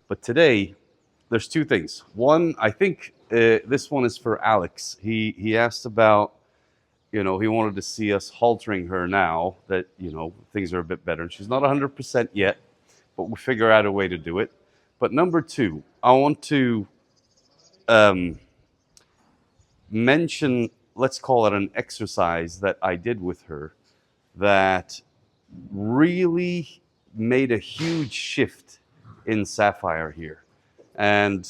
But today, there's two things. One, I think this one is for Alex. He asked about, he wanted to see us haltering her now that, things are a bit better. And she's not 100% yet, but we'll figure out a way to do it. But number two, I want to mention, let's call it an exercise that I did with her that really made a huge shift in Sapphire here. And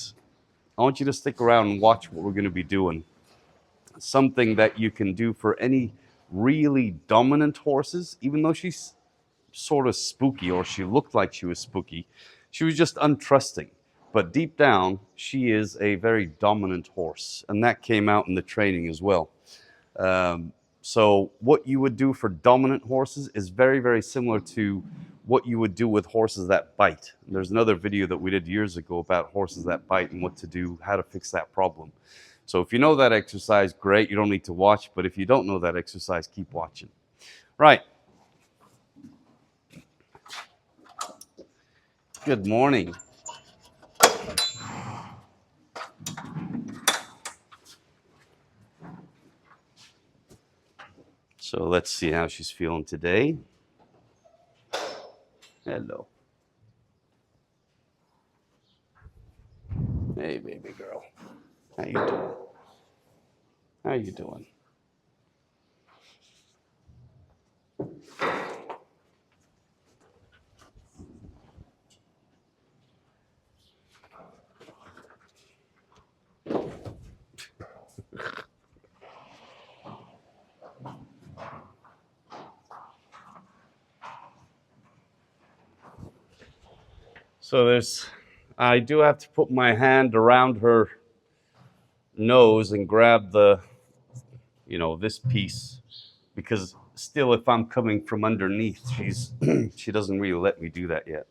I want you to stick around and watch what we're going to be doing. Something that you can do for any really dominant horses, even though she's sort of spooky, or she looked like she was spooky. She was just untrusting. But deep down, she is a very dominant horse. And that came out in the training as well. So what you would do for dominant horses is very, very similar to what you would do with horses that bite. There's another video that we did years ago about horses that bite and what to do, how to fix that problem. So if you know that exercise, great, you don't need to watch. But if you don't know that exercise, keep watching. Right. Good morning. So let's see how she's feeling today. Hello. Hey, baby girl. How you doing? How you doing? So I do have to put my hand around her nose and grab this piece, because still, if I'm coming from underneath, she doesn't really let me do that yet.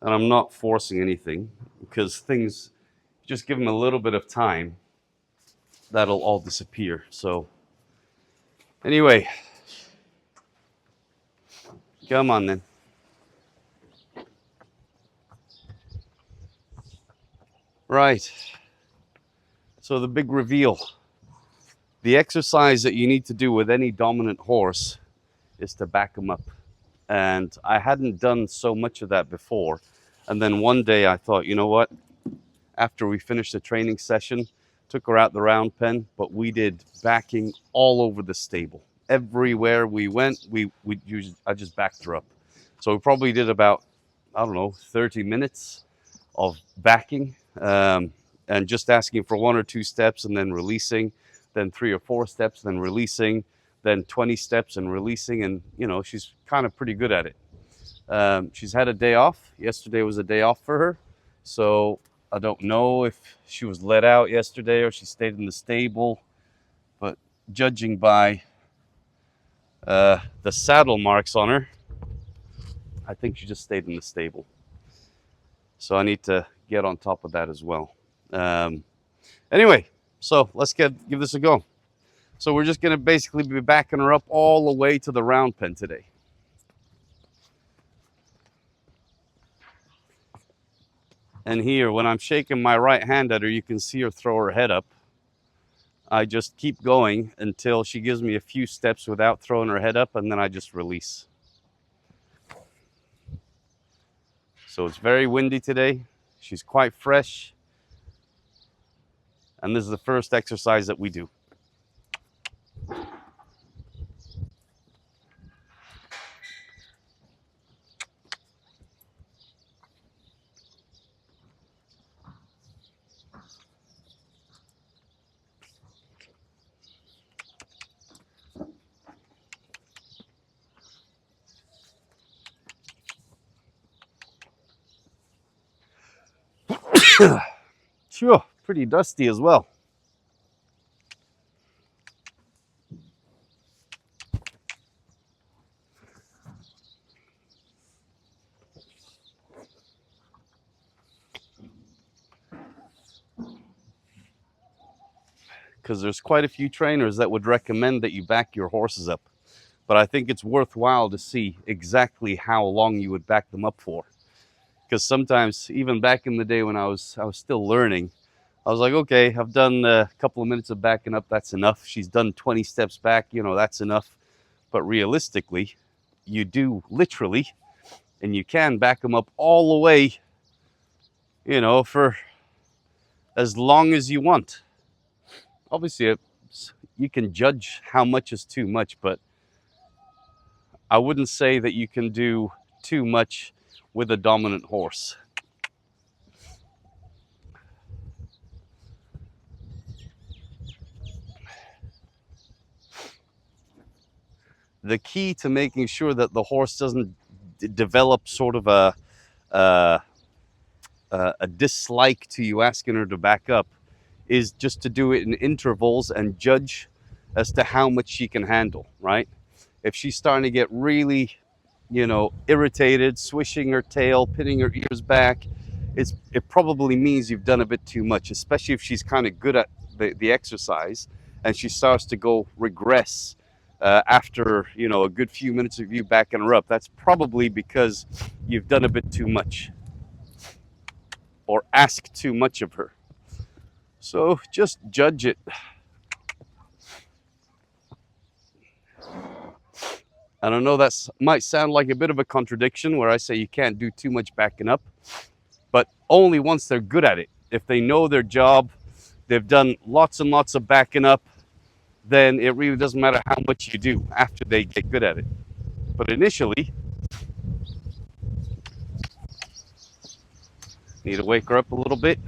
And I'm not forcing anything, because things, just give them a little bit of time, that'll all disappear. So anyway, come on then. Right. So the big reveal. The exercise that you need to do with any dominant horse is to back them up. And I hadn't done so much of that before. And then one day I thought, you know what? After we finished the training session, took her out the round pen, but we did backing all over the stable. Everywhere we went, I just backed her up. So we probably did about, 30 minutes of backing, and just asking for 1 or 2 steps and then releasing, then 3 or 4 steps, then releasing, then 20 steps and releasing. And, she's kind of pretty good at it. She's had a day off. Yesterday was a day off for her. So I don't know if she was let out yesterday or she stayed in the stable. But judging by the saddle marks on her, I think she just stayed in the stable. So I need to get on top of that as well. Anyway, so let's give this a go. So we're just going to basically be backing her up all the way to the round pen today. And here, when I'm shaking my right hand at her, you can see her throw her head up. I just keep going until she gives me a few steps without throwing her head up, and then I just release. So it's very windy today. She's quite fresh. And this is the first exercise that we do. Sure, pretty dusty as well. Because there's quite a few trainers that would recommend that you back your horses up. But I think it's worthwhile to see exactly how long you would back them up for. Because sometimes, even back in the day when I was still learning, I was like, okay, I've done a couple of minutes of backing up, that's enough. She's done 20 steps back, you know, that's enough. But realistically, you do literally, and you can back them up all the way, you know, for as long as you want. Obviously, you can judge how much is too much, but I wouldn't say that you can do too much with a dominant horse. The key to making sure that the horse doesn't develop sort of a dislike to you asking her to back up is just to do it in intervals and judge as to how much she can handle, right? If she's starting to get really, you know, irritated, swishing her tail, pinning her ears back, it probably means you've done a bit too much, especially if she's kind of good at the exercise and she starts to go regress after, you know, a good few minutes of you backing her up. That's probably because you've done a bit too much or asked too much of her. So just judge it. And I know that might sound like a bit of a contradiction where I say you can't do too much backing up, but only once they're good at it. If they know their job, they've done lots and lots of backing up, then it really doesn't matter how much you do after they get good at it. But initially, need to wake her up a little bit.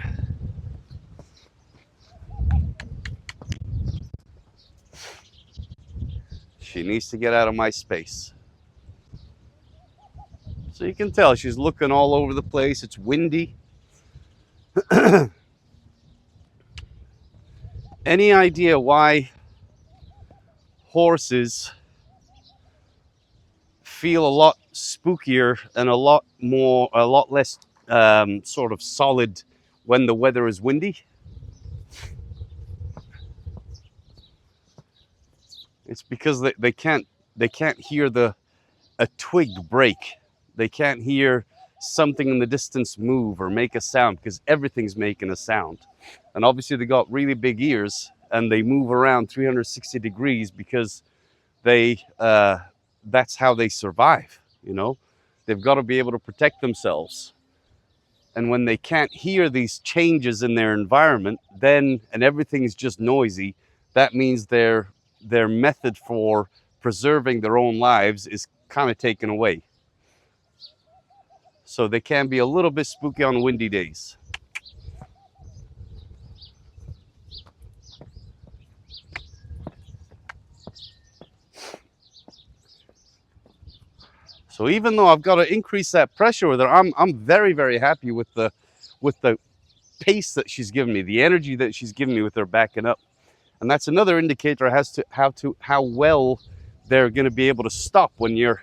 She needs to get out of my space. So you can tell she's looking all over the place. It's windy. Any idea why horses feel a lot spookier and a lot less sort of solid when the weather is windy? It's because they can't hear a twig break. They can't hear something in the distance move or make a sound because everything's making a sound. And obviously they got really big ears and they move around 360 degrees because that's how they survive, you know. They've got to be able to protect themselves. And when they can't hear these changes in their environment, then and everything's just noisy, that means their method for preserving their own lives is kind of taken away. So they can be a little bit spooky on windy days. So even though I've got to increase that pressure with her, I'm very, very happy with the pace that she's given me, the energy that she's given me with her backing up. And that's another indicator as to how well they're going to be able to stop when you're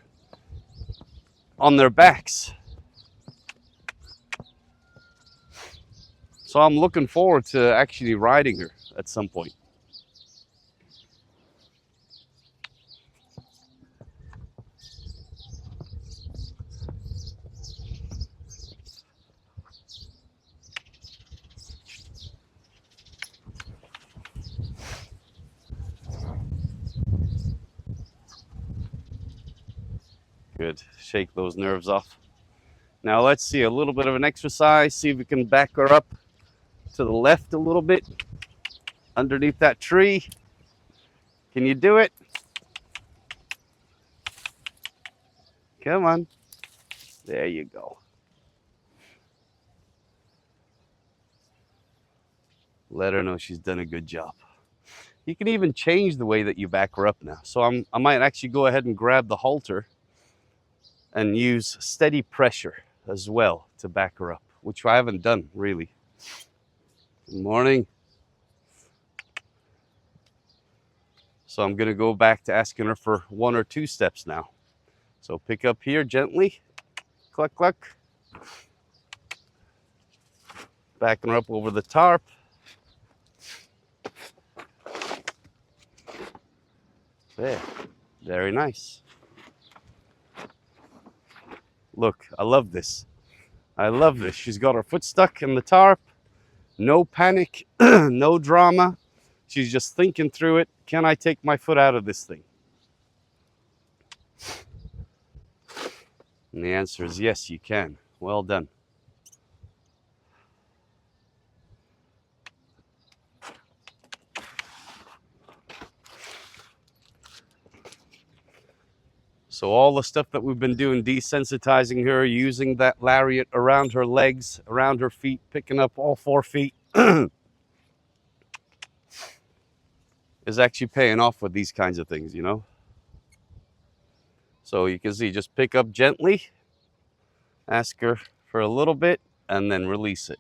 on their backs. So I'm looking forward to actually riding her at some point. Good. Shake those nerves off. Now let's see a little bit of an exercise. See if we can back her up to the left a little bit underneath that tree. Can you do it? Come on. There you go. Let her know she's done a good job. You can even change the way that you back her up now. So I might actually go ahead and grab the halter and use steady pressure as well to back her up, which I haven't done really. Good morning. So I'm gonna go back to asking her for 1 or 2 steps now. So pick up here gently, cluck, cluck. Backing her up over the tarp. There, very nice. Look, I love this. I love this. She's got her foot stuck in the tarp. No panic, no drama. She's just thinking through it. Can I take my foot out of this thing? And the answer is yes, you can. Well done. So all the stuff that we've been doing, desensitizing her, using that lariat around her legs, around her feet, picking up all 4 feet, is actually paying off with these kinds of things, you know? So you can see, just pick up gently, ask her for a little bit, and then release it.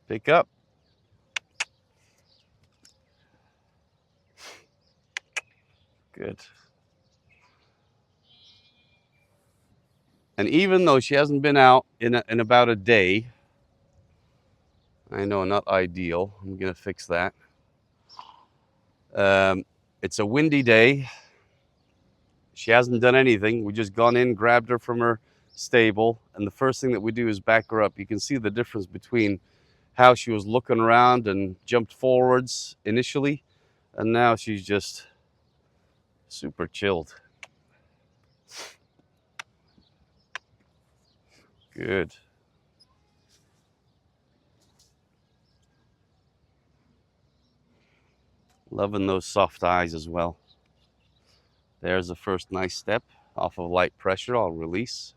Pick up. Good. And even though she hasn't been out in about a day, I know, not ideal. I'm going to fix that. It's a windy day. She hasn't done anything. We just gone in, grabbed her from her stable, and the first thing that we do is back her up. You can see the difference between how she was looking around and jumped forwards initially, and now she's just super chilled. Good. Loving those soft eyes as well. There's the first nice step. Off of light pressure, I'll release.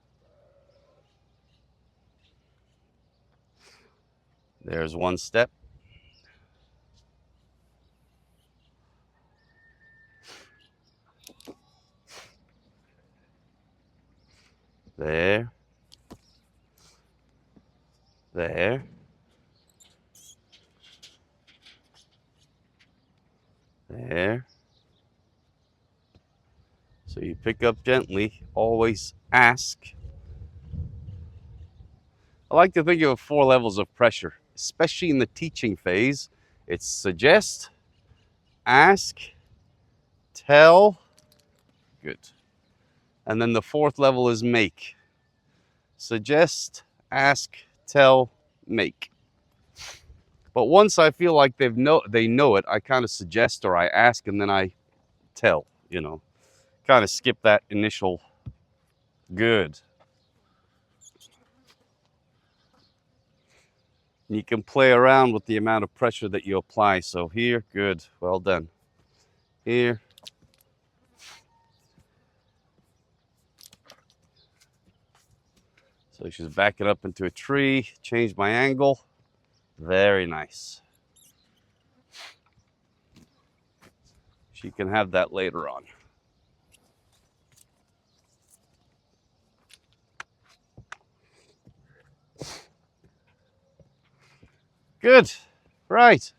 There's one step. There. There. There. So you pick up gently, always ask. I like to think of 4 levels of pressure, especially in the teaching phase. It's suggest, ask, tell, good. And then the 4th level is make. Suggest, ask, tell, make. But once I feel like they know it, I kind of suggest or I ask and then I tell, you know. Kind of skip that initial good. And you can play around with the amount of pressure that you apply. So here, good, well done. Here. So she's backing up into a tree, change my angle. Very nice. She can have that later on. Good, right.